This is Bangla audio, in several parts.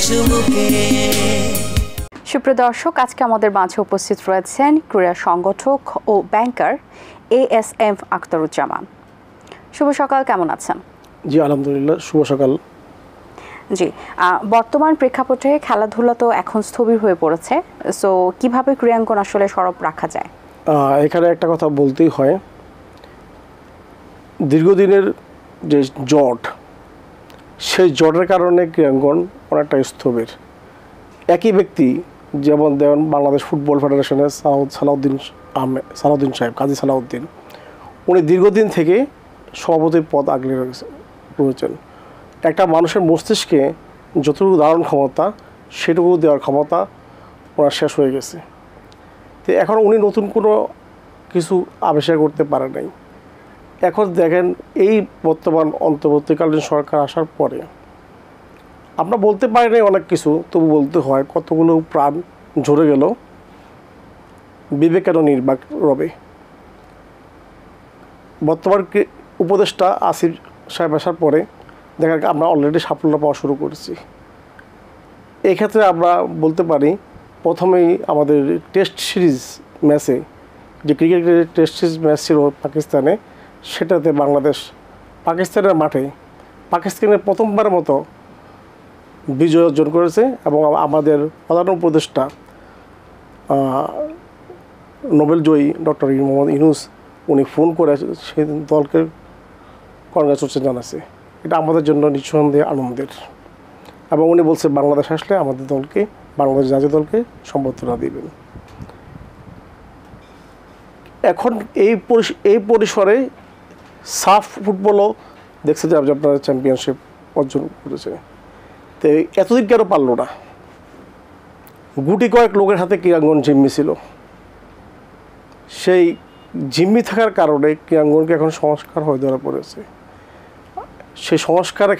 চুমুকে। সুপ্রিয় দর্শক, আজকে আমাদের মাঝে উপস্থিত রয়েছেন ক্রীড়া সংগঠক ও ব্যাংকার ASM আখতারুজ্জামান। শুভ সকাল, কেমন আছেন? জি আলহামদুলিল্লাহ, শুভ সকাল। জি, বর্তমান প্রেক্ষাপটে খেলাধুলা তো এখন স্থবির হয়ে পড়েছে, সো কিভাবে ক্রীড়াঙ্গন আসলে সরব রাখা যায়? এখানে একটা কথা বলতেই হয়, দীর্ঘদিনের যে জট, সেই জটের কারণে ক্রীড়াঙ্গন অনেকটা স্থবির। একই ব্যক্তি যেমন দেন বাংলাদেশ ফুটবল ফেডারেশনের সালাউদ্দিন সাহেব, কাজী সালাউদ্দিন, উনি দীর্ঘদিন থেকে সভাপতির পদ আগলে রয়েছেন। একটা মানুষের মস্তিষ্কে যতটুকু ধারণ ক্ষমতা, সেটুকু দেওয়ার ক্ষমতা ওনার শেষ হয়ে গেছে। তো এখন উনি নতুন কোনো কিছু আবিষ্কার করতে পারে নাই। এখন দেখেন, এই বর্তমান অন্তর্বর্তীকালীন সরকার আসার পরে আমরা বলতে পারি নাই অনেক কিছু, তবু বলতে হয় কতগুলো প্রাণ ঝরে গেল বিবেকানন্দ নির্বাক রবে। বর্তমান উপদেষ্টা আসিফ সাহেব আসার পরে দেখা আমরা অলরেডি সাফল্য পাওয়া শুরু করেছি। এক্ষেত্রে আমরা বলতে পারি, প্রথমেই আমাদের টেস্ট সিরিজ ম্যাচে, যে ক্রিকেটের টেস্ট সিরিজ ম্যাচ ছিল পাকিস্তানে, সেটাতে বাংলাদেশ পাকিস্তানের মাঠে পাকিস্তানের প্রথমবারের মতো বিজয় অর্জন করেছে। এবং আমাদের প্রধান উপদেষ্টা নোবেলজয়ী ডক্টর মোহাম্মদ ইউনূস, উনি ফোন করে সেই দলকে কংগ্রাচুলেশন জানাচ্ছে। এটা আমাদের জন্য নিঃসন্দেহে আনন্দের। এবং উনি বলছে বাংলাদেশ আসলে আমাদের দলকে, বাংলাদেশ জাতীয় দলকে সম্বর্ধনা দেবেন। এখন এই পরিসরে সাফ ফুটবলও দেখছে যে আপনারা চ্যাম্পিয়নশিপ অর্জন করেছে। তো এতদিন কেন পারলো না? গুটি কয়েক লোকের হাতে ক্রীড়াঙ্গন জিম্মি ছিল। সেই জিম্মি থাকার কারণে ক্রীড়াঙ্গনকে এখন সংস্কার হয়ে ধরা পড়েছে। সেই সংস্কারের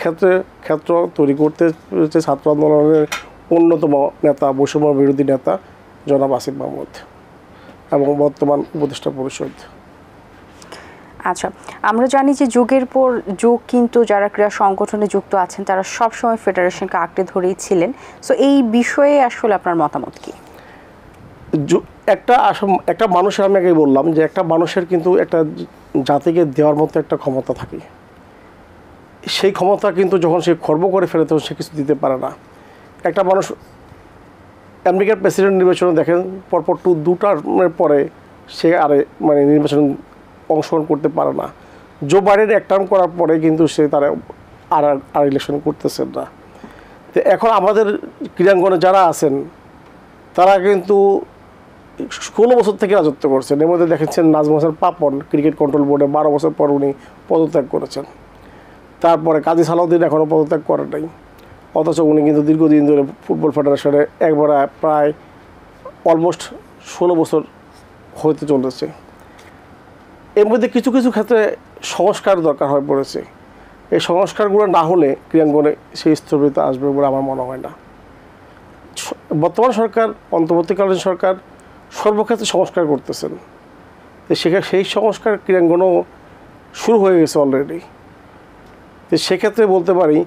ক্ষেত্র তৈরি করতে পেরেছে ছাত্র আন্দোলনের অন্যতম নেতা, বৈষম্য বিরোধী নেতা জনাব আসিফ মাহমুদ এবং বর্তমান উপদেষ্টা পরিষদ। আচ্ছা, আমরা জানি যে যুগের পর যুগ কিন্তু যারা ক্রীড়া সংগঠনে যুক্ত আছেন তারা সবসময় ফেডারেশনকে আঁকড়ে ধরেই ছিলেন। সো এই বিষয়ে আসলে আপনার মতামত কি? একটা মানুষের, আমি আগে বললাম যে একটা মানুষের কিন্তু একটা জাতিকে দেওয়ার মতো একটা ক্ষমতা থাকে। সেই ক্ষমতা কিন্তু যখন সে খর্ব করে ফেলে তখন সে কিছু দিতে পারে না। একটা মানুষ আমেরিকার প্রেসিডেন্ট নির্বাচনে দেখেন, পরপর দুটার পরে সে নির্বাচন অংশগ্রহণ করতে পারে না। জো বাইডেন এক টার্ম করার পরে কিন্তু সে তারা আর ইলেকশন করতেছেন না। তো এখন আমাদের ক্রীড়াঙ্গনে যারা আছেন তারা কিন্তু 16 বছর থেকে রাজত্ব করছেন। এর মধ্যে দেখেছেন নাজমুল হাসান পাপন ক্রিকেট কন্ট্রোল বোর্ডে 12 বছর পর উনি পদত্যাগ করেছেন। তারপরে কাজী সালাউদ্দিন এখনও পদত্যাগ করেন নাই, অথচ উনি কিন্তু দীর্ঘদিন ধরে ফুটবল ফেডারেশনে একবারে প্রায় অলমোস্ট 16 বছর হতে চলেছে। এর মধ্যে কিছু কিছু ক্ষেত্রে সংস্কার দরকার হয়ে পড়েছে। এই সংস্কারগুলো না হলে ক্রীড়াঙ্গনে সেই স্থবিরতা আসবে বলে আমার মনে হয় না। বর্তমান সরকার, অন্তর্বর্তীকালীন সরকার সর্বক্ষেত্রে সংস্কার করতেছেন। সেই সংস্কার ক্রীড়াঙ্গনও শুরু হয়ে গেছে অলরেডি। তো সেক্ষেত্রে বলতে পারি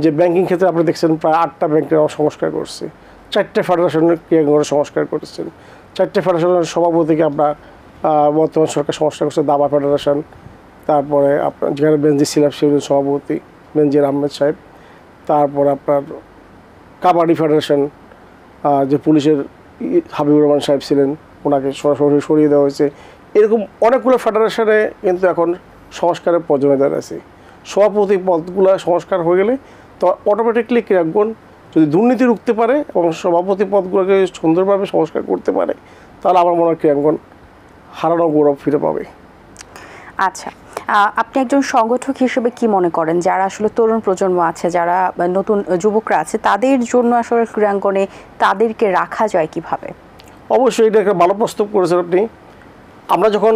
যে ব্যাংকিং ক্ষেত্রে আপনি দেখছেন প্রায় 8টা ব্যাংকের সংস্কার করছে, 4টে ফেডারেশনের ক্রীড়াঙ্গনের সংস্কার করেছেন। 4টে ফেডারেশনের সভাপতিকে আমরা বর্তমান সরকার সংস্কার করছে। দাবা ফেডারেশন, তারপরে আপনার যেখানে বেনজির সিলাম ছিলেন সভাপতি, বেনজির আহমেদ সাহেব। তারপর আপনার কাবাডি ফেডারেশন, যে পুলিশের হাবিবুর রহমান সাহেব ছিলেন, ওনাকে সরাসরি সরিয়ে দেওয়া হয়েছে। এরকম অনেকগুলো ফেডারেশনে কিন্তু এখন সংস্কারের পর্যায়ে দাঁড়াচ্ছে। সভাপতি পদগুলো সংস্কার হয়ে গেলে তো অটোমেটিকলি ক্রীড়াঙ্গন যদি দুর্নীতি রুখতে পারে এবং সভাপতি পদগুলোকে সুন্দরভাবে সংস্কার করতে পারে, তাহলে আমার মনে হয় ক্রীড়াঙ্গন হারানো গৌরব ফিরে পাবে। আচ্ছা, আপনি একজন সংগঠক হিসেবে কি মনে করেন যারা আসলে তরুণ প্রজন্ম আছে, যারা নতুন যুবকরা আছে, তাদের জন্য আসলে ক্রীড়াঙ্গনে তাদেরকে রাখা যায় কিভাবে? অবশ্যই এটা একটা ভালো প্রস্তাব করেছেন আপনি। আমরা যখন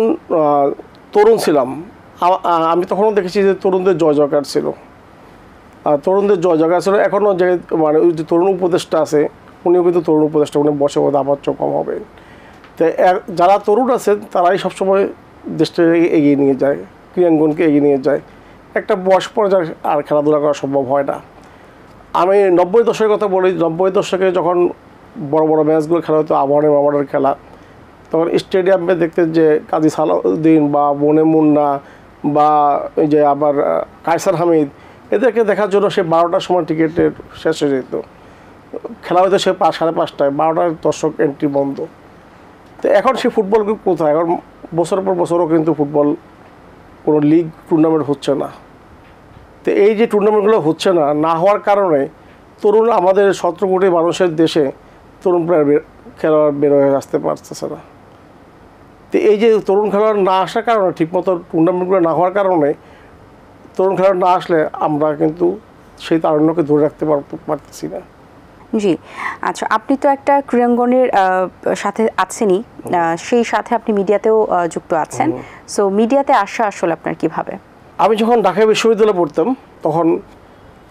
তরুণ ছিলাম, আমি তখনও দেখেছি যে তরুণদের জয় জয়কার ছিল। তরুণদের জয় জয়কার ছিল। এখনও যে ওই যে তরুণ উপদেষ্টা আছে, উনিও কিন্তু তরুণ উপদেষ্টা, উনি বসে বোধ আমার চোখ কম হবে। তো যারা তরুণ আছেন তারাই সবসময় দেশটাকে এগিয়ে নিয়ে যায়, ক্রীড়াঙ্গনকে এগিয়ে নিয়ে যায়। একটা বয়স পর্যায়ে আর খেলাধুলা করা সম্ভব হয় না। আমি 90 দশকের কথা বলি। 90 দশকে যখন বড় বড় ম্যাচগুলো খেলা হতো, আবাহনী মামারের খেলা, তখন স্টেডিয়ামে দেখতে যে কাজী সালাউদ্দিন বা বনে মুন্না বা এই যে আবার কায়সার হামিদ, এদেরকে দেখার জন্য সে 12টার সময় টিকিটের শেষ হয়ে যেত। খেলা হয়তো সে 5:30টায়, 12টার দর্শক এন্ট্রি বন্ধ। তো এখন সে ফুটবল কোথায়? এখন বছর পর বছরও কিন্তু ফুটবল কোনো লিগ টুর্নামেন্ট হচ্ছে না। তো এই যে টুর্নামেন্টগুলো হচ্ছে না, না হওয়ার কারণে তরুণ, আমাদের 17 কোটি মানুষের দেশে তরুণ প্লেয়ার খেলোয়াড় বের হয়ে আসতে পারতেছে না। তো এই যে তরুণ খেলোয়াড় না আসার কারণে, ঠিকমতো টুর্নামেন্টগুলো না হওয়ার কারণে, তরুণ খেলোয়াড় না আসলে আমরা কিন্তু সেই তারুণ্যকে ধরে রাখতে পারতেছি না। জি, আচ্ছা, আপনি তো একটা ক্রীড়াঙ্গনের সাথে আছেনই, সেই সাথে আপনি মিডিয়াতেও যুক্ত আছেন। সো মিডিয়াতে আসা আসলে আপনার কিভাবে? আমি যখন ঢাকা বিশ্ববিদ্যালয়ে পড়তাম, তখন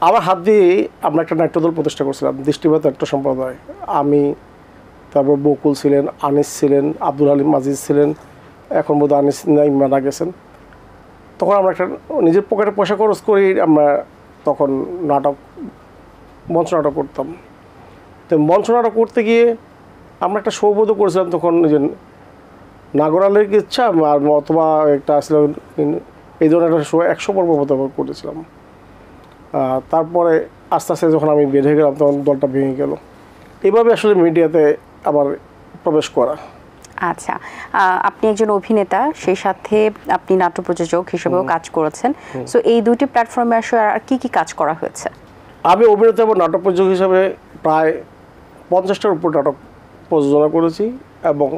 আমার হাত দিয়ে আমরা একটা নাট্যদল প্রতিষ্ঠা করছিলাম, দৃষ্টিপাত নাট্য সম্প্রদায়। আমি, তারপর বকুল ছিলেন, আনিস ছিলেন, আব্দুল হালিম আজিজ ছিলেন, এখন বোধহয় আনিস নাই, মারা গেছেন। তখন আমরা একটা নিজের পকেটে পয়সা খরচ করেই আমরা তখন মঞ্চ নাটক করতাম। তো মঞ্চ নাটক করতে গিয়ে আমরা একটা সৌবোধ করেছিলাম তখন, যে নাগরালের ইচ্ছা আর অথবা একটা আসলে এই ধরনের একটা 100 পর্ব মতো করেছিলাম। তারপরে আস্তে আস্তে যখন আমি বের হয়ে গেলাম, তখন দলটা ভেঙে গেল। এইভাবে আসলে মিডিয়াতে আবার প্রবেশ করা। আচ্ছা, আপনি একজন অভিনেতা, সেই সাথে আপনি নাট্য প্রযোজক হিসেবেও কাজ করেছেন। সো এই দুটি প্ল্যাটফর্মে আসলে আর কি কি কাজ করা হয়েছে? আমি অভিনেতা এবং নাটক প্রযোজক হিসাবে প্রায় 50টার উপর নাটক প্রযোজনা করেছি এবং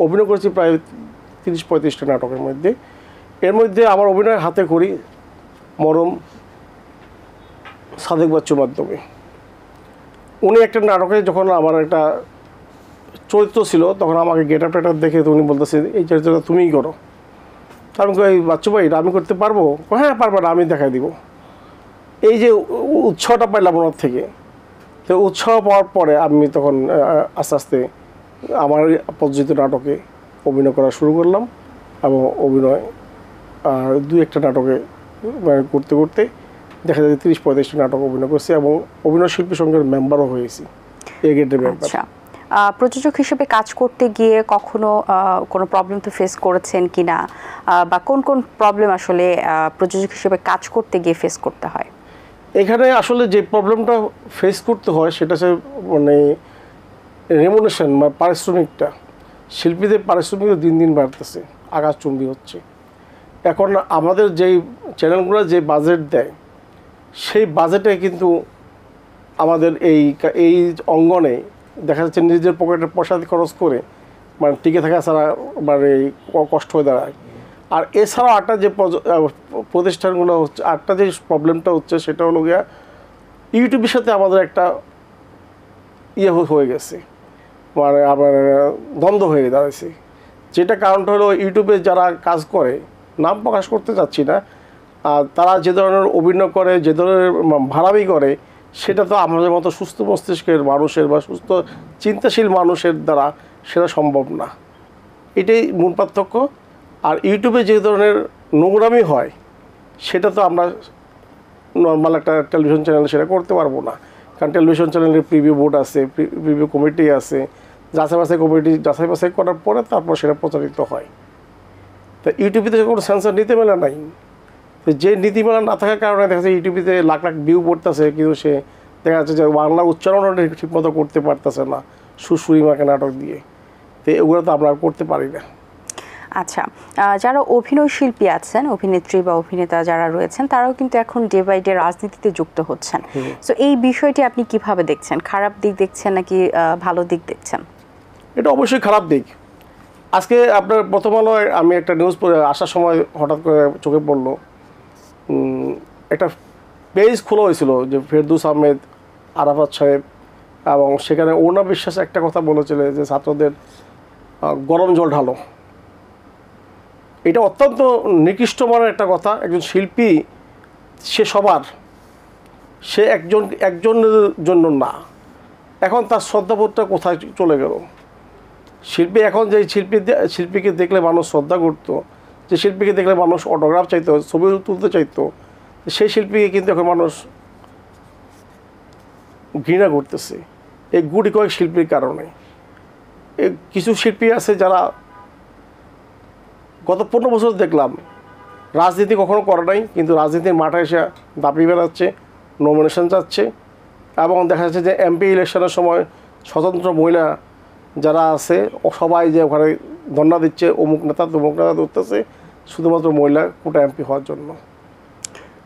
অভিনয় করেছি প্রায় 30-35টা নাটকের মধ্যে। এর মধ্যে আমার অভিনয় হাতে খড়ি মরম সাদেক বাচ্চুর মাধ্যমে। উনি একটা নাটকে যখন আমার একটা চরিত্র ছিল, তখন আমাকে গেটআপ টেটআপ দেখে উনি বলতেছে, এই চরিত্রটা তুমিই করো। আমি কই, বাচ্চু ভাই, আমি করতে পারবো? হ্যাঁ পারবে না, আমি দেখাই দিব। এই যে উৎসাহটা পাইলাম ওনার থেকে। তো উৎসাহ পাওয়ার পরে আমি তখন আস্তে আস্তে আমার প্রযোজিত নাটকে অভিনয় করা শুরু করলাম এবং অভিনয় 2-1টা নাটকে করতে করতে দেখা যায় 30-35টা নাটক অভিনয় করছি এবং অভিনয় শিল্পী সংঘের মেম্বারও হয়েছি, এ গ্রেডের মেম্বার। আচ্ছা, প্রযোজক হিসেবে কাজ করতে গিয়ে কখনো কোনো প্রবলেম তো ফেস করেছেন কিনা, বা কোন কোন প্রবলেম আসলে প্রযোজক হিসেবে কাজ করতে গিয়ে ফেস করতে হয়? এখানে আসলে যে প্রবলেমটা ফেস করতে হয় সেটা হচ্ছে মানে রেমুনেশন বা পারিশ্রমিকটা। শিল্পীদের পারিশ্রমিক দিন দিন বাড়তেছে, আকাশচুম্বী হচ্ছে। এখন আমাদের যেই চ্যানেলগুলো যে বাজেট দেয়, সেই বাজেটে কিন্তু আমাদের এই অঙ্গনে দেখা যাচ্ছে নিজের পকেটের পয়সা খরচ করে মানে টিকে থাকা ছাড়া মানে কষ্ট হয়ে দাঁড়ায়। আর এছাড়াও আটটা যে প্রতিষ্ঠানগুলো হচ্ছে, আটটা যে প্রবলেমটা হচ্ছে সেটা হলো গিয়া ইউটিউবের সাথে আমাদের একটা হয়ে গেছে, মানে আবার দ্বন্দ্ব হয়ে দাঁড়াইছে। যেটা কারণটা হলো, ইউটিউবে যারা কাজ করে, নাম প্রকাশ করতে চাচ্ছি না, তারা যে ধরনের অভিনয় করে, যে ধরনের ভাড়ামি করে, সেটা তো আমাদের মতো সুস্থ মস্তিষ্কের মানুষের বা সুস্থ চিন্তাশীল মানুষের দ্বারা সেটা সম্ভব না। এটাই মূল পার্থক্য। আর ইউটিউবে যে ধরনের নোংরামি হয়, সেটা তো আমরা নর্মাল একটা টেলিভিশন চ্যানেলে সেটা করতে পারবো না। কারণ টেলিভিশন চ্যানেলের প্রিভিউ বোর্ড আছে, প্রিভিউ কমিটি আছে, যাচাই বাছাই করার পরে তারপর সেটা প্রচারিত হয়। তা ইউটিউবে কোনো সেন্সর নীতিমেলা নাই। তো যে নীতিমেলা না থাকার কারণে দেখা যাচ্ছে ইউটিউবে লাখ লাখ ভিউ পড়তেছে, কিন্তু সে দেখা যাচ্ছে যে বাংলা উচ্চারণটা ঠিকমতো করতে পারতেছে না সুশ্রী মাকে নাটক দিয়ে। তো এগুলো তো আমরা করতে পারি না। আচ্ছা, যারা অভিনয় শিল্পী আছেন, অভিনেত্রী বা অভিনেতা যারা রয়েছেন, তারাও কিন্তু এখন ডে বাই ডে রাজনীতিতে যুক্ত হচ্ছেন। সো এই বিষয়টি আপনি কিভাবে দেখছেন? খারাপ দিক দেখছেন নাকি ভালো দিক দেখছেন? এটা অবশ্যই খারাপ দিক। আজকে আপনার প্রথম আলোয় আমি একটা নিউজ পড়ে আসার সময় হঠাৎ করে চোখে পড়লো, একটা পেজ খোলা হয়েছিল যে ফেরদৌস আহমেদ, আরাফাত সাহেব, এবং সেখানে অরুণা বিশ্বাস একটা কথা বলেছিল যে ছাত্রদের গরম জল ঢালো। এটা অত্যন্ত নিকৃষ্ট মানের একটা কথা। একজন শিল্পী সে সবার, সে একজনের জন্য না। এখন তার শ্রদ্ধাবোধটা কোথায় চলে গেল? শিল্পী এখন যে শিল্পীকে দেখলে মানুষ শ্রদ্ধা করতো, যে শিল্পীকে দেখলে মানুষ অটোগ্রাফ চাইতো, ছবি তুলতে চাইতো, সেই শিল্পীকে কিন্তু এখন মানুষ ঘৃণা করতেছে এই গুটি কয়েক শিল্পীর কারণে। কিছু শিল্পী আছে যারা গত 15 বছর দেখলাম রাজনীতি কখনো করে নাই, কিন্তু রাজনীতির মাঠে এসে দাবি বেড়াচ্ছে, নমিনেশন যাচ্ছে, এবং দেখা যাচ্ছে যে এমপি ইলেকশনের সময় স্বতন্ত্র মহিলা যারা আছে সবাই যে ওখানে ধর্ণা দিচ্ছে, অমুক নেতা তমুক নেতা ধরতেছে শুধুমাত্র মহিলা কোটা এমপি হওয়ার জন্য।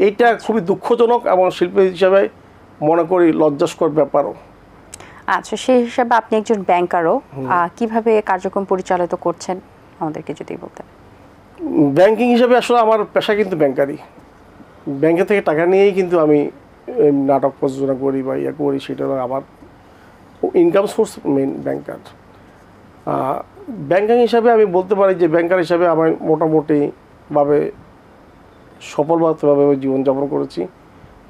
এইটা খুবই দুঃখজনক এবং শিল্পী হিসাবে মনে করি লজ্জাস্কর ব্যাপারও। আচ্ছা, সেই হিসাবে আপনি একজন ব্যাংকারও, কিভাবে কার্যক্রম পরিচালিত করছেন আমাদেরকে যদি বলতেন। ব্যাংকিং হিসাবে আসলে আমার পেশা কিন্তু ব্যাংকারই। ব্যাংকে থেকে টাকা নিয়েই কিন্তু আমি নাটক প্রযোজনা করি বা ইয়ে করি, সেটা আমার ইনকাম সোর্স মেইন ব্যাংকার। ব্যাংকিং হিসাবে আমি বলতে পারি যে ব্যাংকার হিসাবে আমি মোটামুটিভাবে সফলভাবে জীবনযাপন করেছি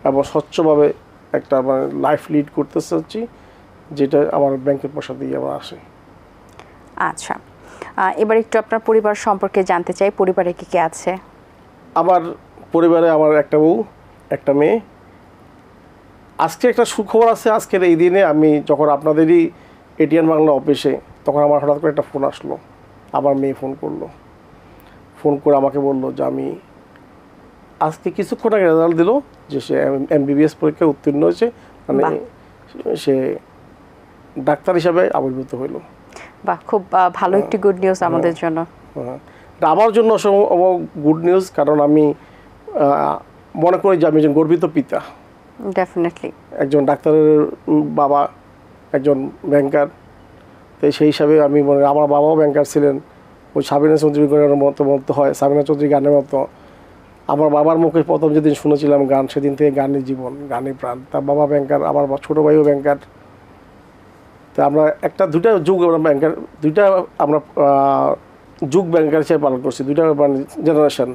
এবং স্বচ্ছভাবে একটা মানে লাইফ লিড করতে চাচ্ছি, যেটা আমার ব্যাংকের পয়সা দিয়ে আমার আসে। আচ্ছা, এবার একটু আপনার পরিবার সম্পর্কে জানতে চাই। পরিবারে কে কে আছে? আমার পরিবারে আমার একটা বউ, একটা মেয়ে। আজকে একটা সুখবর আছে। আজকের এই দিনে আমি যখন আপনাদেরই এটিএন বাংলা অফিসে, তখন আমার হঠাৎ করে একটা ফোন আসলো। আমার মেয়ে ফোন করলো, ফোন করে আমাকে বললো যে আমি আজকে কিছুক্ষণ আগে রেজাল্ট দিল যে সে এমবিবিএস পরীক্ষায় উত্তীর্ণ হয়েছে, মানে সে ডাক্তার হিসাবে আবির্ভূত হইল। বাহ, খুব ভালো একটি গুড নিউজ আমাদের জন্য। আমার জন্য গুড নিউজ, কারণ আমি মনে করি যে আমি একজন গর্বিত পিতা। ডেফিনেটলি একজন ডাক্তারের বাবা, একজন ব্যাংকার। তো সেই হিসাবে আমি মনে আমার বাবাও ব্যাংকার ছিলেন, ওই সাবিনা চৌধুরী গানের মতো হয়, সাবিনা চৌধুরী গানের মতো। আমার বাবার মুখে প্রথম যেদিন শুনেছিলাম গান, সেদিন থেকে গানের জীবন, গানের প্রাণ। তার বাবা ব্যাংকার, আমার ছোটো ভাইও ব্যাংকার। তো আমরা দুইটা যুগ আমরা ব্যাংকার, দুইটা আমরা যুগ ব্যাংকার হিসেবে পালন করছি, দুইটা জেনারেশন।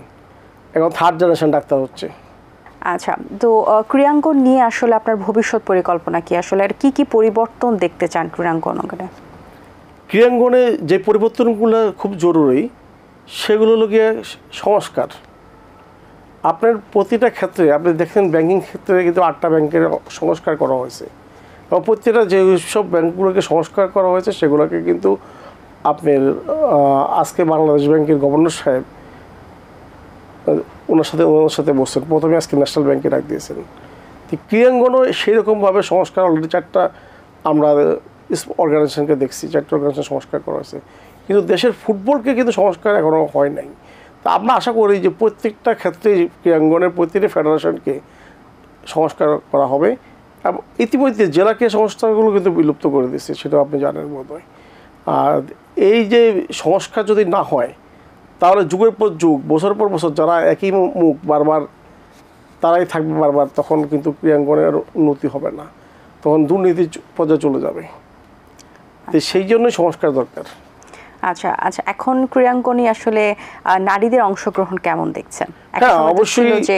এখন থার্ড জেনারেশন ডাক্তার হচ্ছে। আচ্ছা, তো ক্রীড়াঙ্গন নিয়ে আসলে আপনার ভবিষ্যৎ পরিকল্পনা কি? আসলে আর কি পরিবর্তন দেখতে চান ক্রীড়াঙ্গনে? ক্রীড়াঙ্গনে যে পরিবর্তনগুলো খুব জরুরি সেগুলো হলো গিয়ে সংস্কার। আপনার প্রতিটা ক্ষেত্রে আপনি দেখেন, ব্যাংকিং ক্ষেত্রে কিন্তু 8টা ব্যাংকের সংস্কার করা হয়েছে, এবং প্রত্যেকটা যে সব ব্যাংকগুলোকে সংস্কার করা হয়েছে সেগুলোকে কিন্তু আপনার আজকে বাংলাদেশ ব্যাংকের গভর্নর সাহেব ওনার সাথে বসছেন, প্রথমে আজকে ন্যাশনাল ব্যাংকে ডাক দিয়েছেন। তো ক্রীড়াঙ্গনও সেইরকমভাবে সংস্কার অলরেডি 4টা আমরা অর্গানাইজেশনকে দেখছি, 4টা অর্গানাইজেশন সংস্কার করা হয়েছে, কিন্তু দেশের ফুটবলকে কিন্তু সংস্কার এখনও হয় নাই। তা আমরা আশা করি যে প্রত্যেকটা ক্ষেত্রে ক্রীড়াঙ্গনের প্রতিটি ফেডারেশনকে সংস্কার করা হবে। এবং ইতিমধ্যে জেলাকে সংস্কারগুলো কিন্তু বিলুপ্ত করে দিচ্ছে, সেটাও আপনি জানেন বোধহয়। আর এই যে সংস্কার যদি না হয়, তাহলে যুগের পর যুগ, বছর পর বছর যারা একই মুখ বারবার তারাই থাকবে বারবার, তখন কিন্তু ক্রীড়াঙ্গনের উন্নতি হবে না, তখন দুর্নীতির পর্যায়ে চলে যাবে। তো সেই জন্যই সংস্কার দরকার। আচ্ছা, এখন ক্রীড়াঙ্গনে আসলে নারীদের অংশগ্রহণ কেমন দেখছেন? হ্যাঁ, অবশ্যই। যে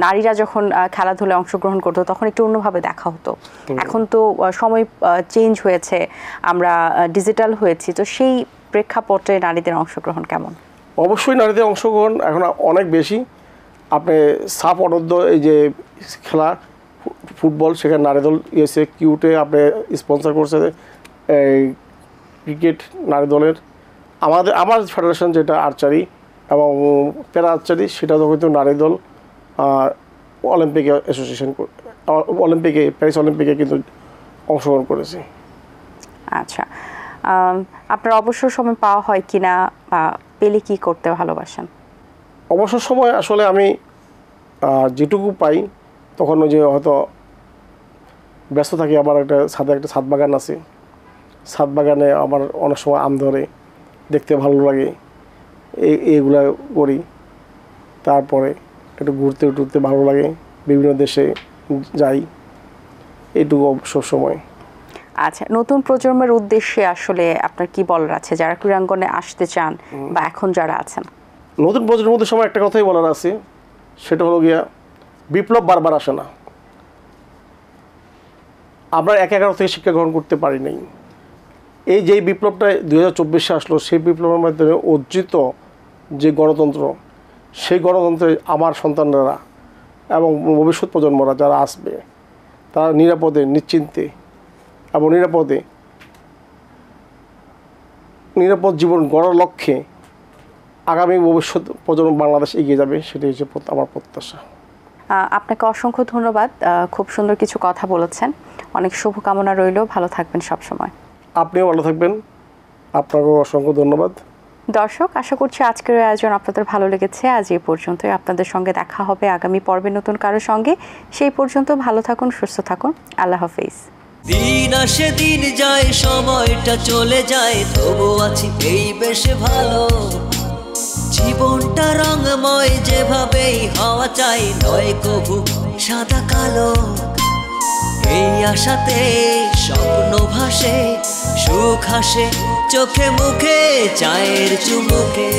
নারীরা যখন খেলাধুলায় অংশগ্রহণ করতো তখন একটু অন্যভাবে দেখা হতো। এখন তো সময় চেঞ্জ হয়েছে, আমরা ডিজিটাল হয়েছি, তো সেই প্রেক্ষাপটে নারীদের অংশগ্রহণ কেমন? অবশ্যই নারীদের অংশগ্রহণ এখন অনেক বেশি। আপনি সাফ অনূর্ধ্ব এই যে খেলা ফুটবল, সেখানে নারী দল ইয়েছে কিউটে আপনি স্পন্সর করছে এই ক্রিকেট নারী দলের। আমার ফেডারেশন যেটা আর্চারি এবং প্যারা আর্চারি, সেটা তো কিন্তু নারী দল অলিম্পিক অ্যাসোসিয়েশন প্যারিস অলিম্পিকে কিন্তু অংশগ্রহণ করেছে। আচ্ছা, আপনার অবসর সময় পাওয়া হয় কিনা, বা পেলে কি করতে ভালোবাসেন? অবসর সময় আসলে আমি যেটুকু পাই তখন ওই যে হয়তো ব্যস্ত থাকি। আমার একটা ছাদ বাগান আছে, ছাদ বাগানে আমার অনেক সময় আম ধরে, দেখতে ভালো লাগে, এইগুলা করি। তারপরে একটু ঘুরতে ভালো লাগে, বিভিন্ন দেশে যাই, এইটুকু অবসর সময়। আচ্ছা, নতুন প্রজন্মের উদ্দেশ্যে আসলে আপনার কি বলার আছে, যারা ক্রীড়াঙ্গনে আসতে চান বা এখন যারা আছেন? নতুন প্রজন্মের সময় একটা কথাই বলার আছে, সেটা হলো গিয়া বিপ্লব বারবার আসে না। আমরা 11 থেকে শিক্ষা গ্রহণ করতে পারি নাই। এই যে বিপ্লবটা 2024-এ আসলো, সেই বিপ্লবের মাধ্যমে অর্জিত যে গণতন্ত্র, সেই গণতন্ত্রে আমার সন্তানরা এবং ভবিষ্যৎ প্রজন্মরা যারা আসবে, তারা নিরাপদে নিশ্চিন্তে এবং নিরাপদ জীবন গড়ার লক্ষ্যে আগামী ভবিষ্যৎ প্রজন্ম বাংলাদেশ এগিয়ে যাবে, সেটাই হচ্ছে আমার প্রত্যাশা। আপনাকে অসংখ্য ধন্যবাদ, খুব সুন্দর কিছু কথা বলেছেন। অনেক শুভকামনা রইল, ভালো থাকবেন সবসময়। আপনিও ভালো থাকবেন, আপনাকেও অসংখ্য ধন্যবাদ। দর্শক, আশা করছি আজকের আয়োজন আপনাদের ভালো লেগেছে। আজ এই পর্যন্তই। আপনাদের সঙ্গে দেখা হবে আগামী পর্বে নতুন কারোর সঙ্গে। সেই পর্যন্ত ভালো থাকুন, সুস্থ থাকুন। আল্লাহ হাফেজ। দিন আসে দিন যায়, সময়টা চলে যায়, তবু আছি এই বেশ ভালো। জীবনটা রঙময়, যেভাবেই হওয়া চাই, নয় কভু সাদা কালো। এই আশাতে স্বপ্ন ভাসে, সুখ হাসে চোখে মুখে, চায়ের চুমুকে।